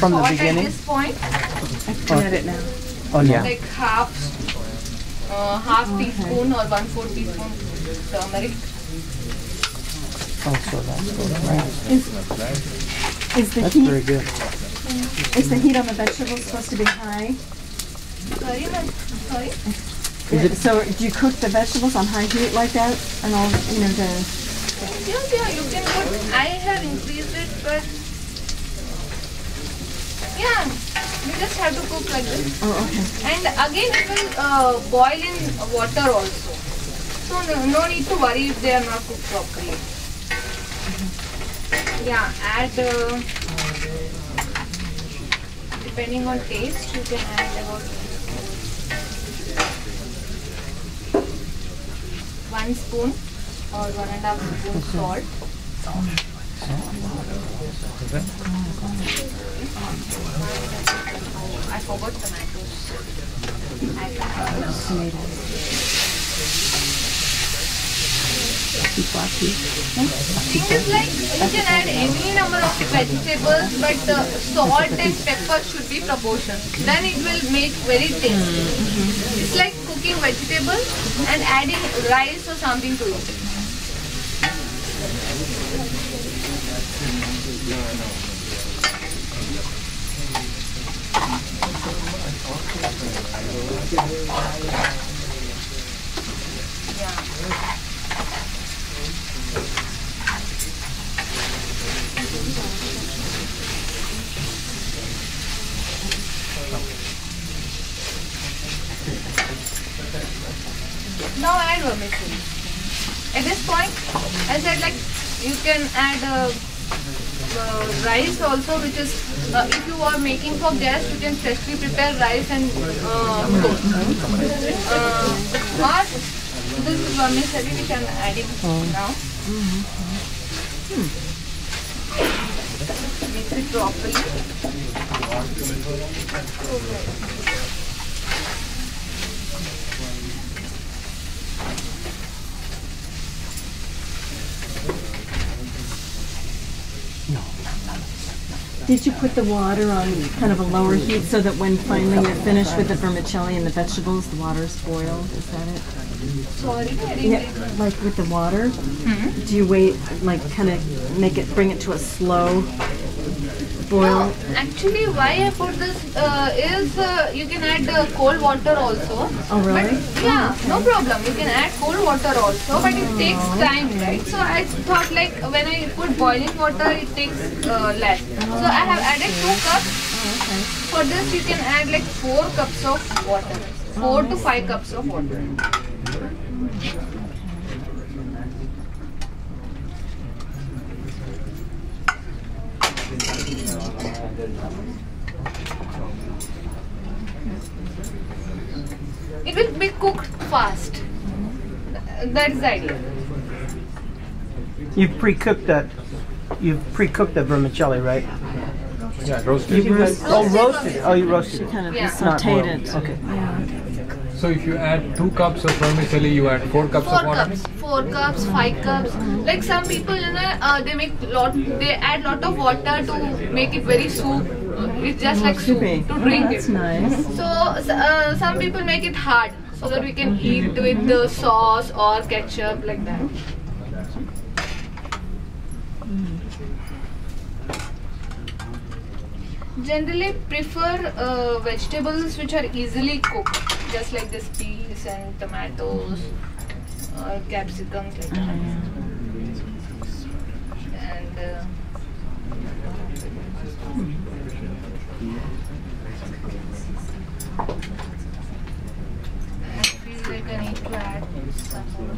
from the salt beginning? at this point. I can add it now. Oh, yeah. Like half teaspoon or 1/4 teaspoon turmeric. Oh, so that's good. Right. Is the That's heat very good. is the heat on the vegetables supposed to be high? Sorry, ma'am. Sorry. So do you cook the vegetables on high heat like that, and all the Yeah, you can put. I have increased it, but yeah, you just have to cook like this. Oh, okay. And again, it will boil in water also. So no need to worry if they are not cooked properly. Yeah, add depending on taste, you can add about 1 spoon or 1.5 spoon salt. I forgot tomatoes. Thing is like you can add any number of vegetables, but salt and pepper should be proportion. Then it will make very tasty. It's like cooking vegetables and adding rice or something to it. Now add vermicelli. At this point, I said like you can add rice also, which is if you are making for guests, you can freshly prepare rice and cook. Or this is vermicelli which I am adding now. Mix it properly. Did you put the water on kind of a lower heat so that when finally you're finished with the vermicelli and the vegetables, the water is boiled? Is that it? Sorry, Yeah, like with the water. Do you wait, like kind of bring it to a slow boil? No, actually why I put this is you can add cold water also. Oh really? But yeah, no problem. You can add cold water also, but it takes time, right? So I thought like when I put boiling water, it takes less. So I have added 2 cups. For this, you can add like 4 cups of water. 4 to 5 cups of water. It will be cooked fast. That is the idea. You've pre-cooked that. You've pre-cooked the vermicelli, right? Yeah, roasted. Roasted. Oh, you roasted it. Kind of Yeah. sauteed it. Okay. So if you add 2 cups of vermicelli, you add 4 cups 4 of water? cups, 4 cups, 5 cups. Like some people, they make they add lot of water to make it very soup. It's just like soup to drink That's it. nice. So some people make it hard so that we can eat with the sauce or ketchup like that. Generally prefer vegetables which are easily cooked, just like this peas and tomatoes or capsicums like that. And I feel like I need to add some more.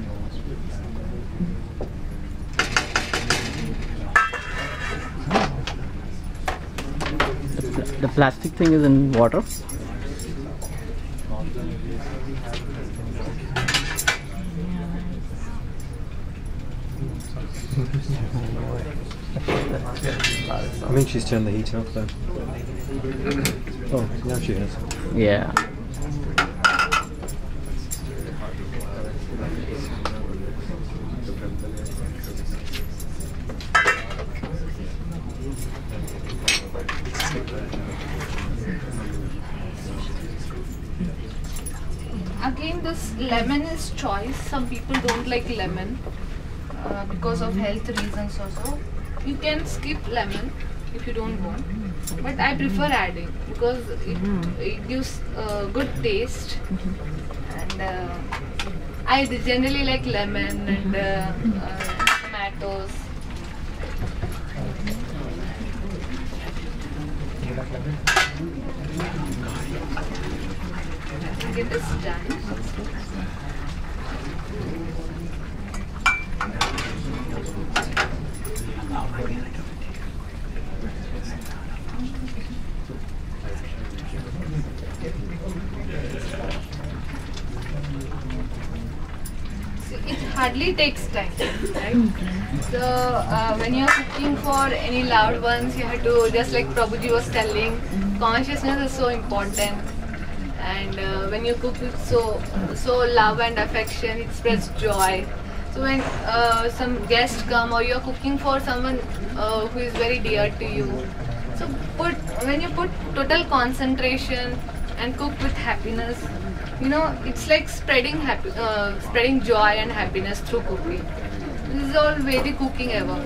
The plastic thing is in water. I think she's turned the heat off though. Oh, now she has. Yeah. Again, this lemon is choice. Some people don't like lemon because of health reasons also. You can skip lemon if you don't want, but I prefer adding because it gives good taste, and I generally like lemon and tomatoes. Get this done. It hardly takes time, right? So when you're cooking for any loved ones, you have to, just like Prabhuji was telling, consciousness is so important. And when you cook with so love and affection, it spreads joy. So when some guests come or you're cooking for someone who is very dear to you, so when you put total concentration and cook with happiness, you know, it's like spreading joy and happiness through cooking. This is all Vedic cooking ever.